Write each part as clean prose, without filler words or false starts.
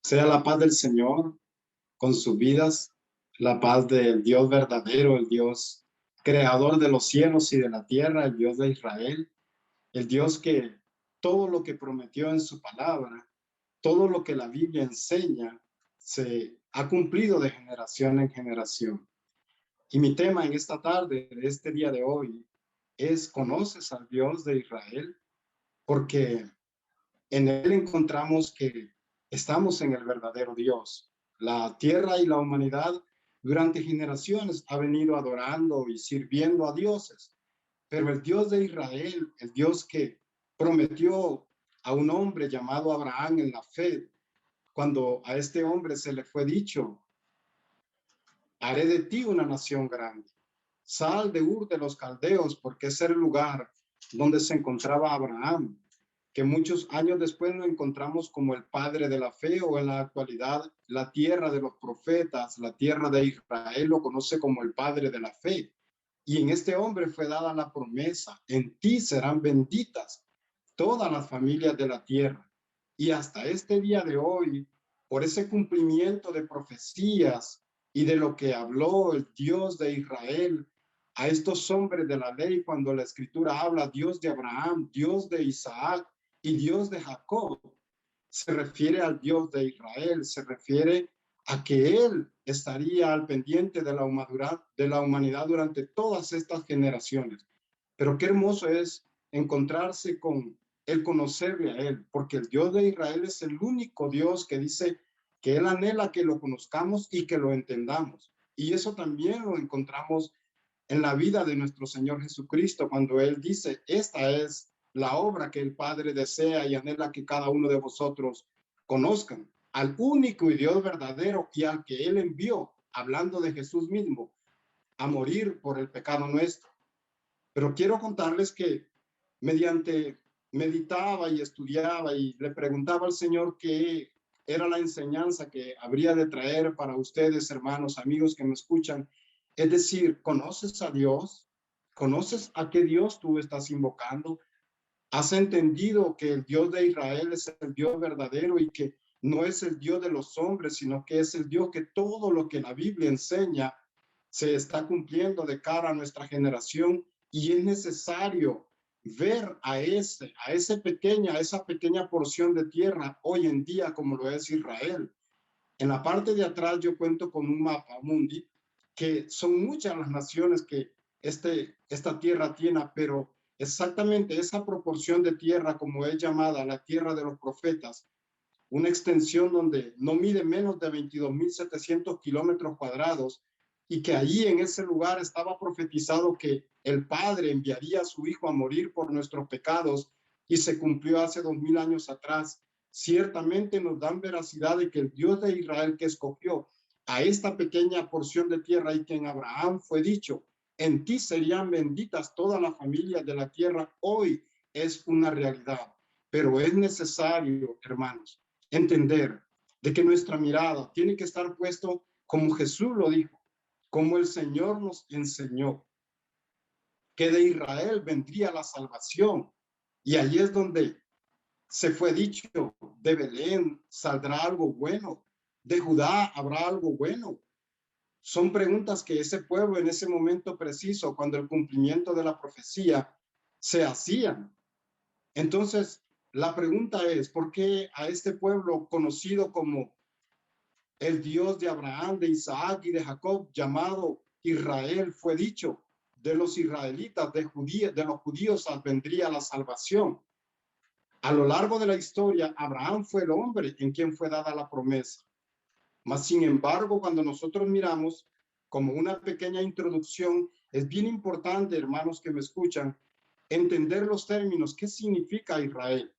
Sea la paz del Señor con sus vidas, la paz del Dios verdadero, el Dios creador de los cielos y de la tierra, el Dios de Israel, el Dios que todo lo que prometió en su palabra, todo lo que la Biblia enseña, se ha cumplido de generación en generación. Y mi tema en esta tarde, de este día de hoy, es ¿conoces al Dios de Israel? Porque en él encontramos que estamos en el verdadero Dios. La tierra y la humanidad durante generaciones ha venido adorando y sirviendo a dioses, pero el Dios de Israel, el Dios que prometió a un hombre llamado Abraham en la fe, cuando a este hombre se le fue dicho, haré de ti una nación grande. Sal de Ur de los Caldeos, porque es el lugar donde se encontraba Abraham, que muchos años después lo encontramos como el padre de la fe, o en la actualidad la tierra de los profetas, la tierra de Israel lo conoce como el padre de la fe. Y en este hombre fue dada la promesa, en ti serán benditas todas las familias de la tierra. Y hasta este día de hoy, por ese cumplimiento de profecías y de lo que habló el Dios de Israel a estos hombres de la ley, cuando la escritura habla Dios de Abraham, Dios de Isaac y Dios de Jacob, se refiere al Dios de Israel, se refiere a que él estaría al pendiente de la humanidad durante todas estas generaciones. Pero qué hermoso es encontrarse con el conocerle a él, porque el Dios de Israel es el único Dios que dice que él anhela que lo conozcamos y que lo entendamos. Y eso también lo encontramos en la vida de nuestro Señor Jesucristo, cuando él dice, esta es la obra que el Padre desea y anhela que cada uno de vosotros conozcan al único y Dios verdadero y al que él envió, hablando de Jesús mismo, a morir por el pecado nuestro. Pero quiero contarles que mediante meditaba y estudiaba y le preguntaba al Señor qué era la enseñanza que habría de traer para ustedes, hermanos, amigos que me escuchan. Es decir, ¿conoces a Dios? ¿Conoces a qué Dios tú estás invocando? ¿Has entendido que el Dios de Israel es el Dios verdadero y que no es el Dios de los hombres, sino que es el Dios que todo lo que la Biblia enseña se está cumpliendo de cara a nuestra generación? Y es necesario ver a esa pequeña porción de tierra hoy en día como lo es Israel. En la parte de atrás yo cuento con un mapa mundi, que son muchas las naciones que esta tierra tiene, pero exactamente esa proporción de tierra, como es llamada la tierra de los profetas, una extensión donde no mide menos de 22.700 kilómetros cuadrados, y que allí en ese lugar estaba profetizado que el Padre enviaría a su Hijo a morir por nuestros pecados, y se cumplió hace 2000 años atrás. Ciertamente nos dan veracidad de que el Dios de Israel, que escogió a esta pequeña porción de tierra y que en Abraham fue dicho, en ti serían benditas todas las familias de la tierra, hoy es una realidad. Pero es necesario, hermanos, entender de que nuestra mirada tiene que estar puesto como Jesús lo dijo, como el Señor nos enseñó, que de Israel vendría la salvación. Y allí es donde se fue dicho, de Belén saldrá algo bueno, de Judá habrá algo bueno. Son preguntas que ese pueblo en ese momento preciso, cuando el cumplimiento de la profecía se hacían. Entonces, la pregunta es, ¿por qué a este pueblo conocido como el Dios de Abraham, de Isaac y de Jacob, llamado Israel, fue dicho, de los israelitas, de los judíos vendría la salvación? A lo largo de la historia, Abraham fue el hombre en quien fue dada la promesa. Mas, sin embargo, cuando nosotros miramos como una pequeña introducción, es bien importante, hermanos que me escuchan, entender los términos. ¿Qué significa Israel?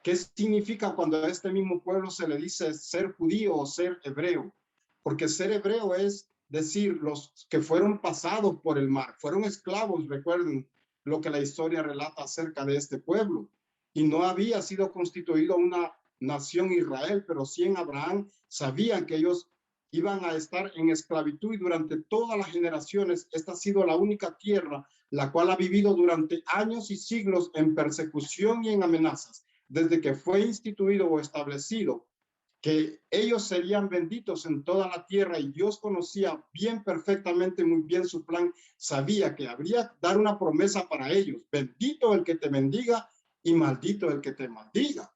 ¿Qué significa cuando a este mismo pueblo se le dice ser judío o ser hebreo? Porque ser hebreo es decir, los que fueron pasados por el mar, fueron esclavos, recuerden lo que la historia relata acerca de este pueblo. Y no había sido constituido una nación Israel, pero sí en Abraham sabían que ellos iban a estar en esclavitud, y durante todas las generaciones esta ha sido la única tierra la cual ha vivido durante años y siglos en persecución y en amenazas, desde que fue instituido o establecido que ellos serían benditos en toda la tierra, y Dios conocía bien perfectamente, muy bien su plan, sabía que habría dar una promesa para ellos: bendito el que te bendiga y maldito el que te maldiga.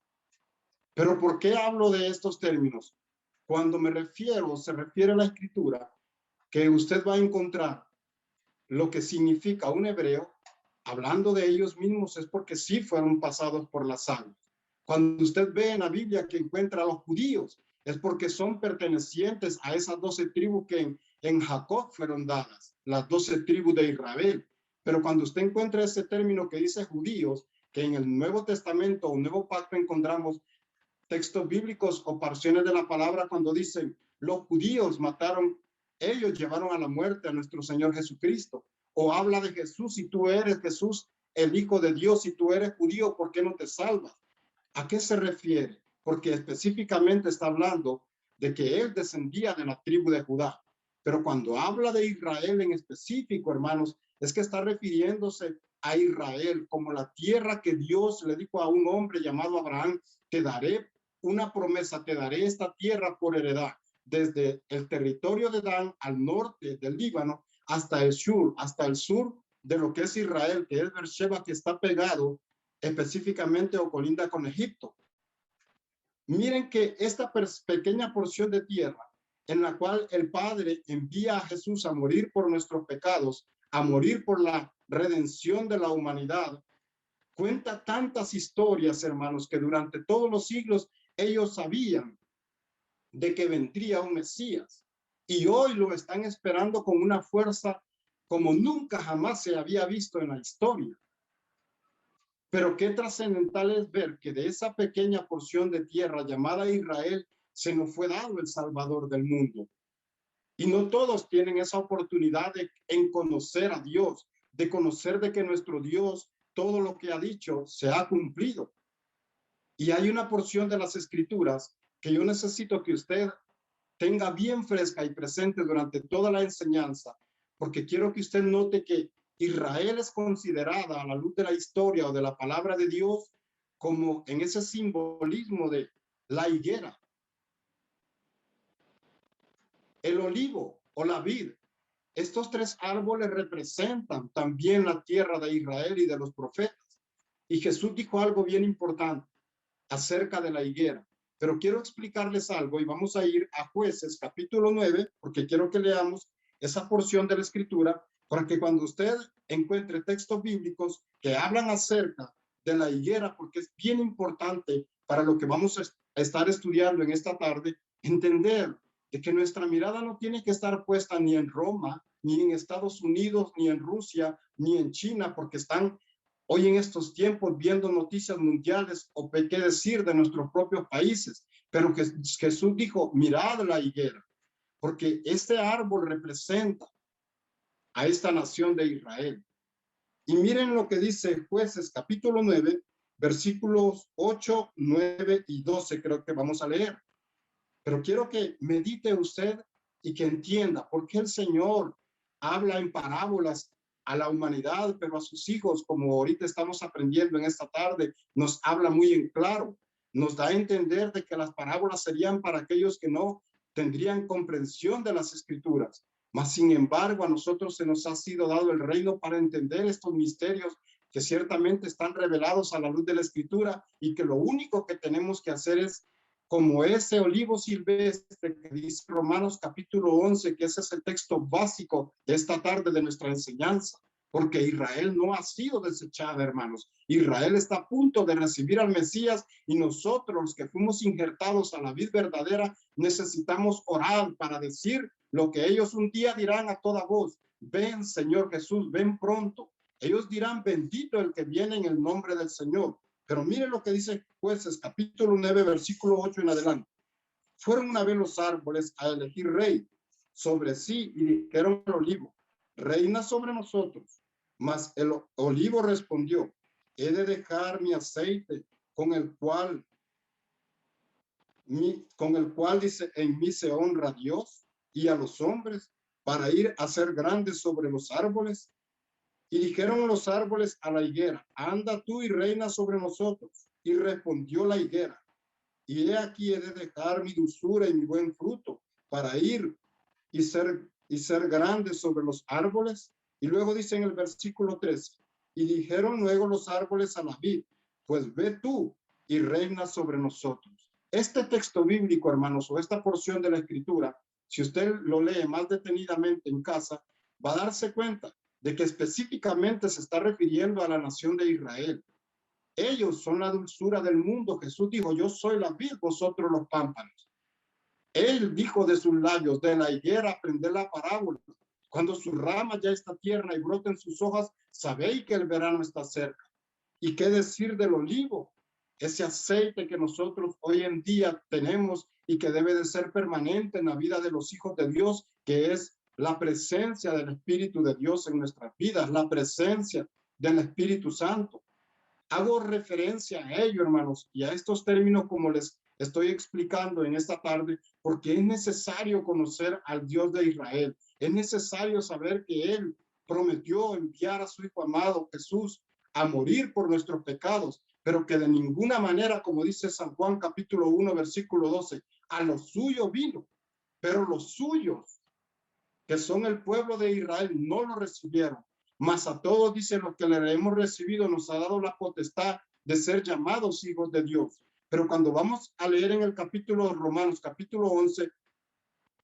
Pero ¿por qué hablo de estos términos? Cuando me refiero, se refiere a la escritura, que usted va a encontrar lo que significa un hebreo, hablando de ellos mismos, es porque sí fueron pasados por las aguas. Cuando usted ve en la Biblia que encuentra a los judíos, es porque son pertenecientes a esas 12 tribus que en Jacob fueron dadas, las 12 tribus de Israel. Pero cuando usted encuentra ese término que dice judíos, que en el Nuevo Testamento o Nuevo Pacto encontramos textos bíblicos o porciones de la palabra cuando dicen los judíos mataron, ellos llevaron a la muerte a nuestro Señor Jesucristo, o habla de Jesús: si tú eres Jesús, el Hijo de Dios, si tú eres judío, ¿por qué no te salvas? ¿A qué se refiere? Porque específicamente está hablando de que él descendía de la tribu de Judá. Pero cuando habla de Israel en específico, hermanos, es que está refiriéndose a Israel como la tierra que Dios le dijo a un hombre llamado Abraham: te daré una promesa, te daré esta tierra por heredad, desde el territorio de Dan al norte del Líbano hasta el sur de lo que es Israel, que es Beersheba, que está pegado específicamente o colinda con Egipto. Miren que esta pequeña porción de tierra en la cual el Padre envía a Jesús a morir por nuestros pecados, a morir por la redención de la humanidad, cuenta tantas historias, hermanos, que durante todos los siglos ellos sabían de que vendría un Mesías, y hoy lo están esperando con una fuerza como nunca jamás se había visto en la historia. Pero qué trascendental es ver que de esa pequeña porción de tierra llamada Israel se nos fue dado el Salvador del mundo. Y no todos tienen esa oportunidad en conocer a Dios, de conocer de que nuestro Dios, todo lo que ha dicho, se ha cumplido. Y hay una porción de las Escrituras que yo necesito que usted tenga bien fresca y presente durante toda la enseñanza, porque quiero que usted note que Israel es considerada a la luz de la historia o de la palabra de Dios como en ese simbolismo de la higuera, el olivo o la vid. Estos tres árboles representan también la tierra de Israel y de los profetas. Y Jesús dijo algo bien importante acerca de la higuera. Pero quiero explicarles algo y vamos a ir a Jueces capítulo 9, porque quiero que leamos esa porción de la escritura para que cuando usted encuentre textos bíblicos que hablan acerca de la higuera, porque es bien importante para lo que vamos a estar estudiando en esta tarde, entender de que nuestra mirada no tiene que estar puesta ni en Roma, ni en Estados Unidos, ni en Rusia, ni en China, porque están hoy en estos tiempos viendo noticias mundiales o qué decir de nuestros propios países. Pero que Jesús dijo: mirad la higuera, porque este árbol representa a esta nación de Israel. Y miren lo que dice Jueces capítulo 9, versículos 8, 9 y 12, creo que vamos a leer. Pero quiero que medite usted y que entienda por qué el Señor habla en parábolas a la humanidad, pero a sus hijos, como ahorita estamos aprendiendo en esta tarde, nos habla muy en claro. Nos da a entender de que las parábolas serían para aquellos que no tendrían comprensión de las escrituras. Mas, sin embargo, a nosotros se nos ha sido dado el reino para entender estos misterios que ciertamente están revelados a la luz de la escritura, y que lo único que tenemos que hacer es, como ese olivo silvestre que dice Romanos capítulo 11, que ese es el texto básico de esta tarde de nuestra enseñanza, porque Israel no ha sido desechada, hermanos. Israel está a punto de recibir al Mesías, y nosotros, los que fuimos injertados a la vid verdadera, necesitamos orar para decir lo que ellos un día dirán a toda voz: ven, Señor Jesús, ven pronto. Ellos dirán: bendito el que viene en el nombre del Señor. Pero mire lo que dice Jueces capítulo 9, versículo 8 en adelante. Fueron una vez los árboles a elegir rey sobre sí, y dijeron al olivo: reina sobre nosotros. Mas el olivo respondió: he de dejar mi aceite, con el cual dice, en mí se honra a Dios y a los hombres, para ir a ser grandes sobre los árboles. Y dijeron los árboles a la higuera: anda tú y reina sobre nosotros. Y respondió la higuera: y he aquí he de dejar mi dulzura y mi buen fruto para ir y ser grande sobre los árboles. Y luego dice en el versículo 13, y dijeron luego los árboles a la vid, pues ve tú y reina sobre nosotros. Este texto bíblico, hermanos, o esta porción de la escritura, si usted lo lee más detenidamente en casa, va a darse cuenta de que específicamente se está refiriendo a la nación de Israel. Ellos son la dulzura del mundo. Jesús dijo, yo soy la vid, vosotros los pámpanos. Él dijo de sus labios, de la higuera aprended la parábola. Cuando su rama ya está tierna y broten sus hojas, sabéis que el verano está cerca. ¿Y qué decir del olivo? Ese aceite que nosotros hoy en día tenemos y que debe de ser permanente en la vida de los hijos de Dios, que es la presencia del Espíritu de Dios en nuestras vidas, la presencia del Espíritu Santo. Hago referencia a ello, hermanos, y a estos términos como les estoy explicando en esta tarde, porque es necesario conocer al Dios de Israel. Es necesario saber que Él prometió enviar a su Hijo amado Jesús a morir por nuestros pecados, pero que de ninguna manera, como dice San Juan capítulo 1, versículo 12, a los suyos vino, pero los suyos, que son el pueblo de Israel, no lo recibieron. Mas a todos, dice, los que le hemos recibido, nos ha dado la potestad de ser llamados hijos de Dios. Pero cuando vamos a leer en el capítulo de Romanos, capítulo 11,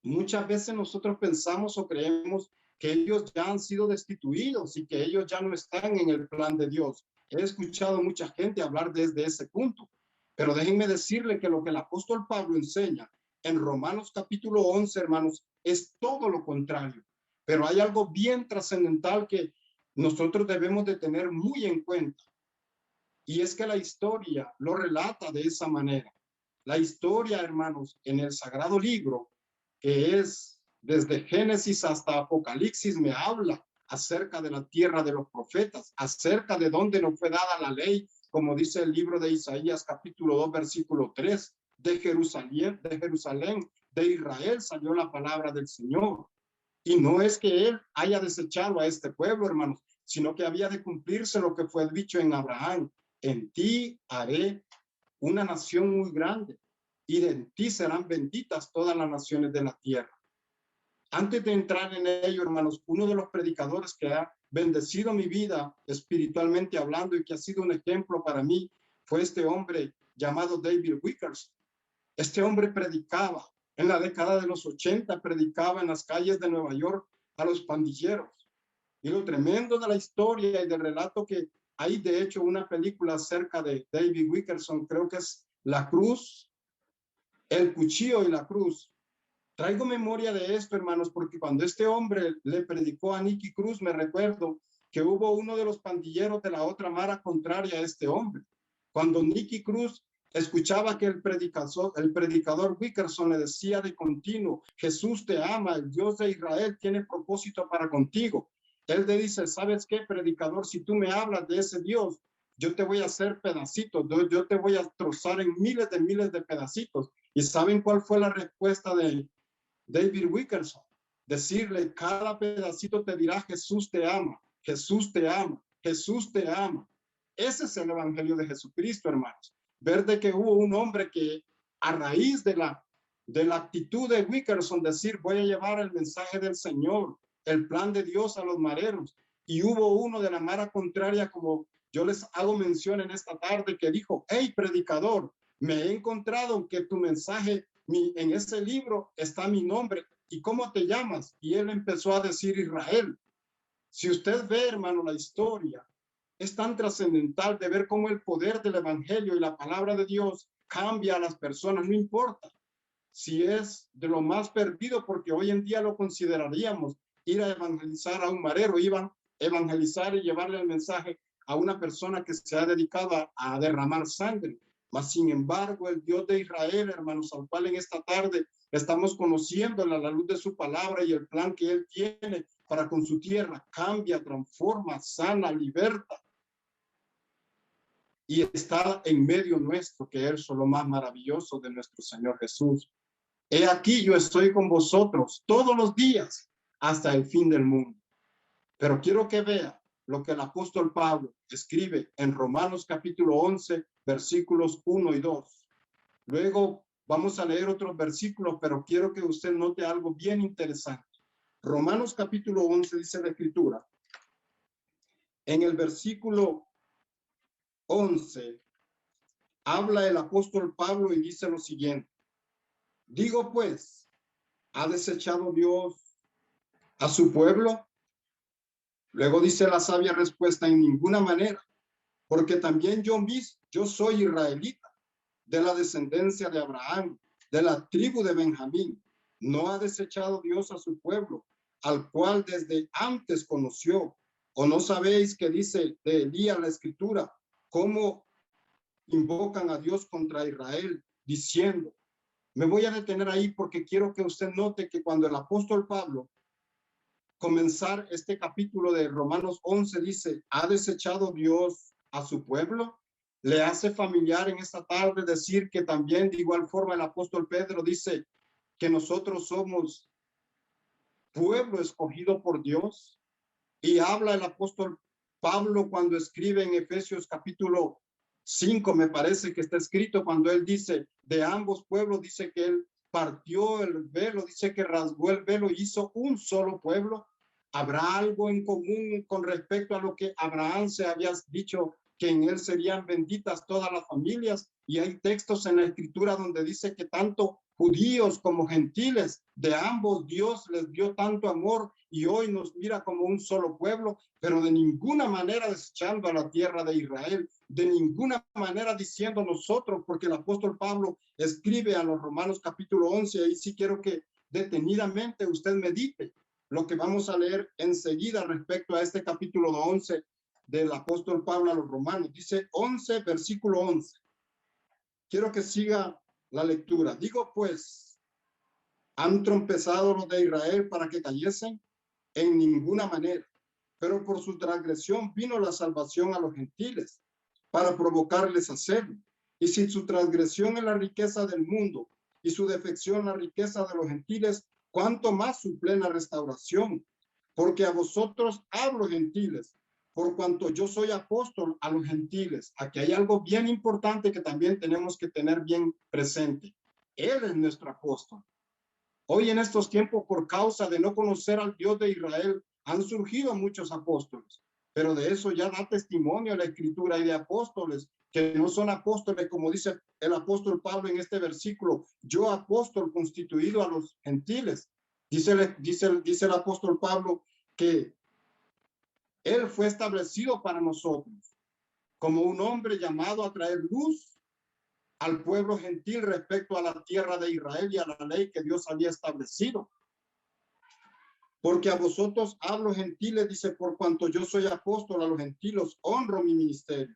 muchas veces nosotros pensamos o creemos que ellos ya han sido destituidos y que ellos ya no están en el plan de Dios. He escuchado mucha gente hablar desde ese punto, pero déjenme decirle que lo que el apóstol Pablo enseña en Romanos capítulo 11, hermanos, es todo lo contrario. Pero hay algo bien trascendental que nosotros debemos de tener muy en cuenta, y es que la historia lo relata de esa manera. La historia, hermanos, en el sagrado libro, que es desde Génesis hasta Apocalipsis, me habla acerca de la tierra de los profetas, acerca de dónde nos fue dada la ley, como dice el libro de Isaías capítulo 2, versículo 3, de Jerusalén, de Israel salió la palabra del Señor. Y no es que Él haya desechado a este pueblo, hermanos, sino que había de cumplirse lo que fue dicho en Abraham: en ti haré una nación muy grande y de ti serán benditas todas las naciones de la tierra. Antes de entrar en ello, hermanos, uno de los predicadores que ha bendecido mi vida espiritualmente hablando y que ha sido un ejemplo para mí fue este hombre llamado David Wilkerson. Este hombre predicaba en la década de los 80, predicaba en las calles de Nueva York a los pandilleros. Y lo tremendo de la historia y del relato, que hay de hecho una película acerca de David Wilkerson, creo que es La Cruz, el cuchillo y la cruz. Traigo memoria de esto, hermanos, porque cuando este hombre le predicó a Nicky Cruz, me recuerdo que hubo uno de los pandilleros de la otra mara contraria a este hombre. Cuando Nicky Cruz escuchaba que el predicador Wilkerson le decía de continuo: Jesús te ama, el Dios de Israel tiene propósito para contigo. Él le dice: ¿sabes qué, predicador? Si tú me hablas de ese Dios, yo te voy a hacer pedacitos, yo te voy a trozar en miles de pedacitos. ¿Y saben cuál fue la respuesta de David Wilkerson? Decirle: cada pedacito te dirá Jesús te ama, Jesús te ama, Jesús te ama. Ese es el evangelio de Jesucristo, hermanos. Ver de que hubo un hombre que, a raíz de la actitud de Wilkerson, decir: voy a llevar el mensaje del Señor, el plan de Dios a los mareros, y hubo uno de la mara contraria, como yo les hago mención en esta tarde, que dijo: hey, predicador, me he encontrado que tu mensaje, en ese libro está mi nombre, ¿y cómo te llamas? Y él empezó a decir: Israel. Si usted ve, hermano, la historia es tan trascendental de ver cómo el poder del evangelio y la palabra de Dios cambia a las personas, no importa si es de lo más perdido, porque hoy en día lo consideraríamos ir a evangelizar a un marero, iban a evangelizar y llevarle el mensaje a una persona que se ha dedicado a derramar sangre. Mas, sin embargo, el Dios de Israel, hermanos, al cual en esta tarde estamos conociendo a la luz de su palabra y el plan que Él tiene para con su tierra, cambia, transforma, sana, liberta. Y está en medio nuestro, que es lo más maravilloso de nuestro Señor Jesús. He aquí, yo estoy con vosotros todos los días hasta el fin del mundo. Pero quiero que vea lo que el apóstol Pablo escribe en Romanos capítulo 11, versículos 1 y 2. Luego vamos a leer otros versículos, pero quiero que usted note algo bien interesante. Romanos capítulo 11 dice la Escritura. En el versículo 11 habla el apóstol Pablo y dice lo siguiente. Digo pues, ¿ha desechado Dios a su pueblo? Luego dice la sabia respuesta, en ninguna manera, porque también yo soy israelita, de la descendencia de Abraham, de la tribu de Benjamín. ¿No ha desechado Dios a su pueblo, al cual desde antes conoció? ¿O no sabéis que dice de Elías la Escritura, cómo invocan a Dios contra Israel, diciendo? Me voy a detener ahí porque quiero que usted note que cuando el apóstol Pablo comenzar este capítulo de Romanos 11 dice, ¿ha desechado Dios a su pueblo? Le hace familiar en esta tarde decir que también de igual forma el apóstol Pedro dice que nosotros somos pueblo escogido por Dios. Y habla el apóstol Pablo cuando escribe en Efesios capítulo 5, me parece que está escrito, cuando él dice de ambos pueblos, dice que él partió el velo, dice que rasgó el velo y hizo un solo pueblo. ¿Habrá algo en común con respecto a lo que Abraham se había dicho, que en él serían benditas todas las familias? Y hay textos en la escritura donde dice que tanto judíos como gentiles, de ambos Dios les dio tanto amor y hoy nos mira como un solo pueblo, pero de ninguna manera desechando a la tierra de Israel, de ninguna manera diciendo nosotros, porque el apóstol Pablo escribe a los Romanos capítulo 11, y sí quiero que detenidamente usted medite lo que vamos a leer enseguida respecto a este capítulo 11 del apóstol Pablo a los Romanos. Dice 11, versículo 11. Quiero que siga la lectura. Digo pues, ¿han trompezado los de Israel para que cayesen? En ninguna manera. Pero por su transgresión vino la salvación a los gentiles, para provocarles a hacerlo. Y si su transgresión es la riqueza del mundo y su defección la riqueza de los gentiles, ¿cuánto más su plena restauración? Porque a vosotros hablo, gentiles, por cuanto yo soy apóstol a los gentiles. Aquí hay algo bien importante que también tenemos que tener bien presente. Él es nuestro apóstol. Hoy en estos tiempos, por causa de no conocer al Dios de Israel, han surgido muchos apóstoles, pero de eso ya da testimonio la Escritura, y de apóstoles que no son apóstoles, como dice el apóstol Pablo en este versículo, yo apóstol constituido a los gentiles. Dice el apóstol Pablo que él fue establecido para nosotros como un hombre llamado a traer luz al pueblo gentil respecto a la tierra de Israel y a la ley que Dios había establecido. Porque a vosotros hablo, gentiles, dice, por cuanto yo soy apóstol a los gentiles, honro mi ministerio.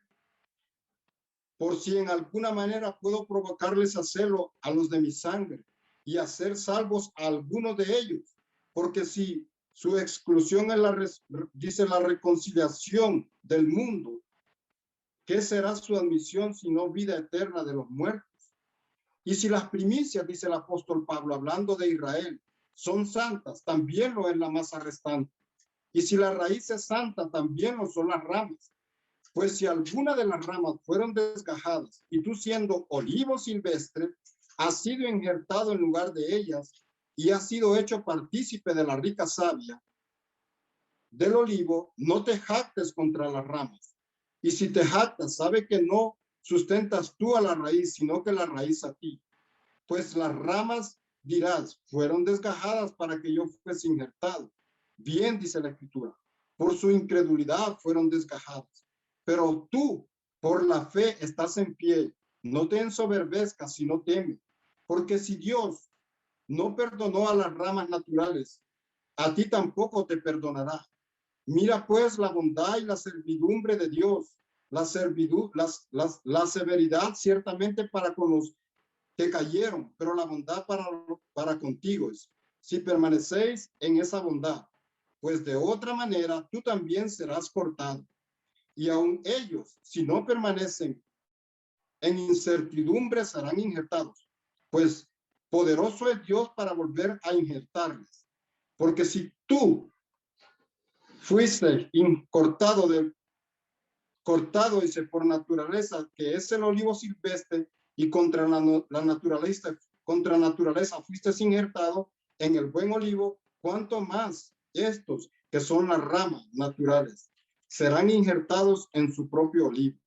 Por si en alguna manera puedo provocarles a celo a los de mi sangre y hacer salvos a algunos de ellos. Porque si su exclusión es dice la reconciliación del mundo, ¿qué será su admisión sino vida eterna de los muertos? Y si las primicias, dice el apóstol Pablo, hablando de Israel, son santas, también lo es la masa restante. Y si la raíz es santa, también lo son las ramas. Pues si alguna de las ramas fueron desgajadas, y tú siendo olivo silvestre, has sido injertado en lugar de ellas, y has sido hecho partícipe de la rica savia del olivo, no te jactes contra las ramas. Y si te jactas, sabe que no sustentas tú a la raíz, sino que la raíz a ti. Pues las ramas, dirás, fueron desgajadas para que yo fuese injertado. Bien, dice la Escritura, por su incredulidad fueron desgajadas. Pero tú, por la fe, estás en pie. No te ensoberbezcas, sino teme. Porque si Dios no perdonó a las ramas naturales, a ti tampoco te perdonará. Mira pues la bondad y la servidumbre de Dios, la severidad ciertamente para con los que cayeron, pero la bondad para contigo es, si permanecéis en esa bondad, pues de otra manera tú también serás cortado. Y aun ellos, si no permanecen en incertidumbre, serán injertados, pues poderoso es Dios para volver a injertarles. Porque si tú fuiste cortado, dice, por naturaleza, que es el olivo silvestre, y contra la naturaleza fuiste injertado en el buen olivo, cuanto más estos, que son las ramas naturales, serán injertados en su propio olivo.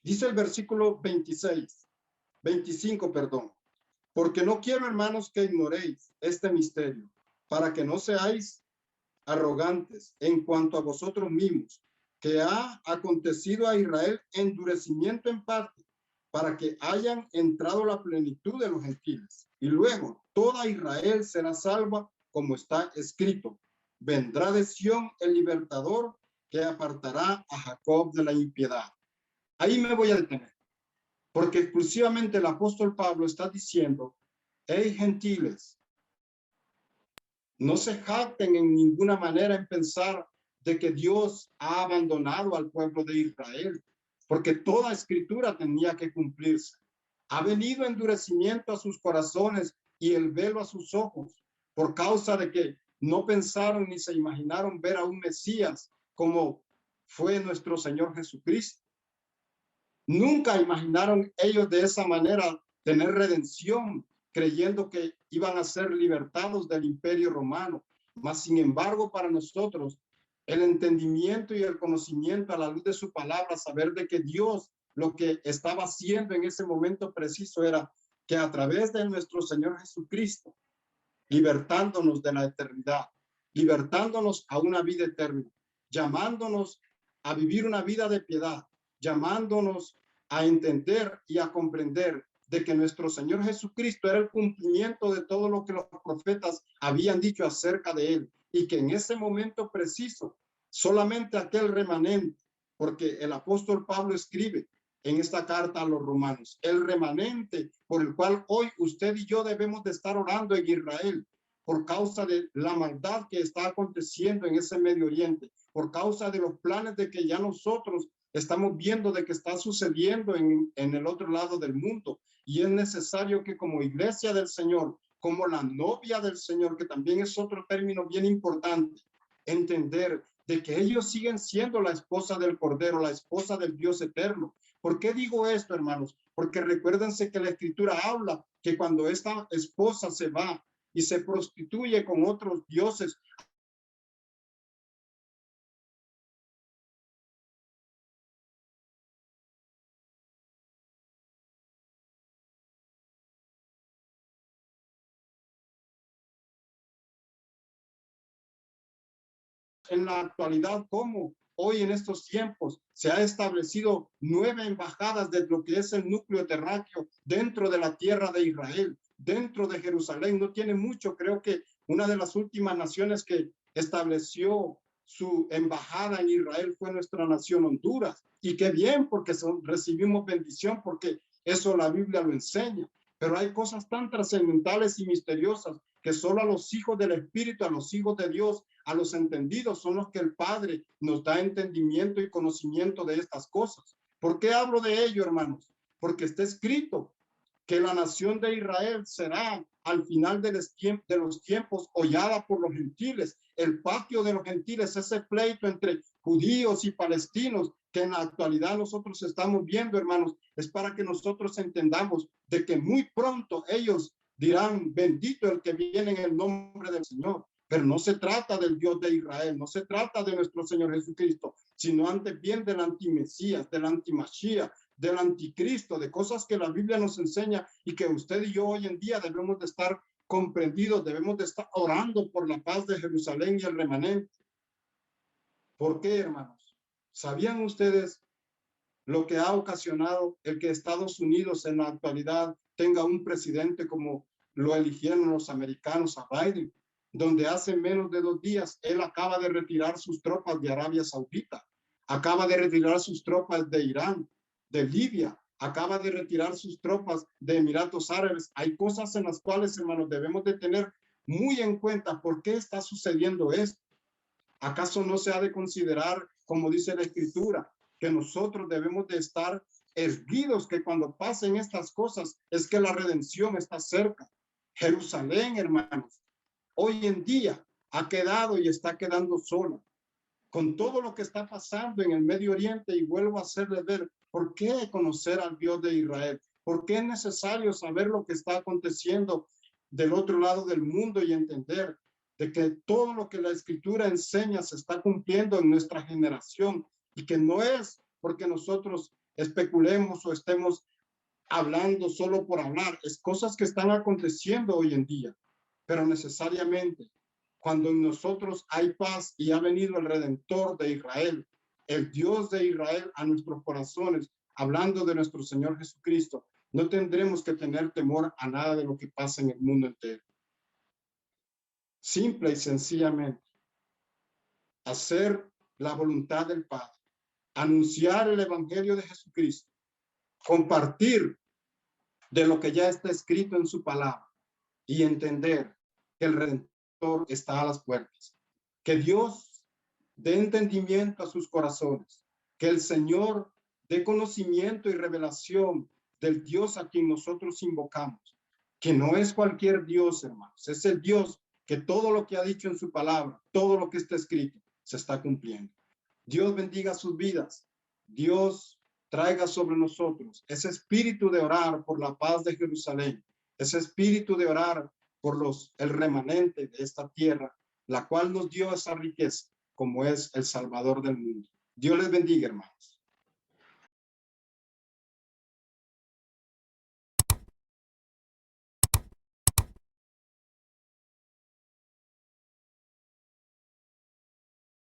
Dice el versículo 25, perdón. Porque no quiero, hermanos, que ignoréis este misterio, para que no seáis arrogantes en cuanto a vosotros mismos, que ha acontecido a Israel endurecimiento en parte, para que hayan entrado la plenitud de los gentiles. Y luego toda Israel será salva, como está escrito. Vendrá de Sión el libertador, que apartará a Jacob de la impiedad. Ahí me voy a detener, porque exclusivamente el apóstol Pablo está diciendo: hey, gentiles, no se jacten en ninguna manera en pensar de que Dios ha abandonado al pueblo de Israel, porque toda escritura tenía que cumplirse. Ha venido endurecimiento a sus corazones y el velo a sus ojos, por causa de que no pensaron ni se imaginaron ver a un Mesías como fue nuestro Señor Jesucristo. Nunca imaginaron ellos de esa manera tener redención, creyendo que iban a ser libertados del imperio romano. Mas, sin embargo, para nosotros, el entendimiento y el conocimiento a la luz de su palabra, saber de que Dios lo que estaba haciendo en ese momento preciso era que a través de nuestro Señor Jesucristo, libertándonos de la eternidad, libertándonos a una vida eterna, llamándonos a vivir una vida de piedad, llamándonos a entender y a comprender de que nuestro Señor Jesucristo era el cumplimiento de todo lo que los profetas habían dicho acerca de él, y que en ese momento preciso solamente aquel remanente, porque el apóstol Pablo escribe en esta carta a los romanos, el remanente por el cual hoy usted y yo debemos de estar orando en Israel, por causa de la maldad que está aconteciendo en ese Medio Oriente, por causa de los planes de que ya nosotros estamos viendo de que está sucediendo en el otro lado del mundo. Y es necesario que como iglesia del Señor, como la novia del Señor, que también es otro término bien importante, entender de que ellos siguen siendo la esposa del Cordero, la esposa del Dios eterno. ¿Por qué digo esto, hermanos? Porque recuérdense que la Escritura habla que cuando esta esposa se va y se prostituye con otros dioses, en la actualidad, como hoy en estos tiempos se ha establecido 9 embajadas de lo que es el núcleo terráqueo dentro de la tierra de Israel, dentro de Jerusalén. No tiene mucho, creo que una de las últimas naciones que estableció su embajada en Israel fue nuestra nación Honduras. Y qué bien, porque recibimos bendición, porque eso la Biblia lo enseña. Pero hay cosas tan trascendentales y misteriosas que solo a los hijos del Espíritu, a los hijos de Dios, a los entendidos son los que el Padre nos da entendimiento y conocimiento de estas cosas. ¿Por qué hablo de ello, hermanos? Porque está escrito que la nación de Israel será al final de los tiempos hollada por los gentiles. El patio de los gentiles, ese pleito entre judíos y palestinos que en la actualidad nosotros estamos viendo, hermanos, es para que nosotros entendamos de que muy pronto ellos dirán: bendito el que viene en el nombre del Señor. Pero no se trata del Dios de Israel, no se trata de nuestro Señor Jesucristo, sino antes bien del antimesías, del antimachía, del anticristo, de cosas que la Biblia nos enseña y que usted y yo hoy en día debemos de estar comprendidos, debemos de estar orando por la paz de Jerusalén y el remanente. ¿Por qué, hermanos? ¿Sabían ustedes lo que ha ocasionado el que Estados Unidos en la actualidad tenga un presidente como lo eligieron los americanos a Biden, donde hace menos de 2 días él acaba de retirar sus tropas de Arabia Saudita, acaba de retirar sus tropas de Irán, de Libia, acaba de retirar sus tropas de Emiratos Árabes? Hay cosas en las cuales, hermanos, debemos de tener muy en cuenta por qué está sucediendo esto. ¿Acaso no se ha de considerar, como dice la Escritura, que nosotros debemos de estar erguidos, que cuando pasen estas cosas es que la redención está cerca? Jerusalén, hermanos, hoy en día ha quedado y está quedando sola con todo lo que está pasando en el Medio Oriente, y vuelvo a hacerle ver ¿Por qué conocer al Dios de Israel? ¿Por qué es necesario saber lo que está aconteciendo del otro lado del mundo y entender de que todo lo que la Escritura enseña se está cumpliendo en nuestra generación y que no es porque nosotros especulemos o estemos hablando solo por hablar, es cosas que están aconteciendo hoy en día, pero necesariamente cuando en nosotros hay paz y ha venido el Redentor de Israel, el Dios de Israel a nuestros corazones, hablando de nuestro Señor Jesucristo, no tendremos que tener temor a nada de lo que pasa en el mundo entero. Simple y sencillamente, hacer la voluntad del Padre, anunciar el Evangelio de Jesucristo, compartir de lo que ya está escrito en su palabra y entender que el Redentor está a las puertas. Que Dios dé entendimiento a sus corazones, que el Señor dé conocimiento y revelación del Dios a quien nosotros invocamos, que no es cualquier Dios, hermanos, es el Dios que todo lo que ha dicho en su palabra, todo lo que está escrito, se está cumpliendo. Dios bendiga sus vidas. Dios traiga sobre nosotros ese espíritu de orar por la paz de Jerusalén, ese espíritu de orar por el remanente de esta tierra, la cual nos dio esa riqueza, como es el Salvador del mundo. Dios les bendiga, hermanos.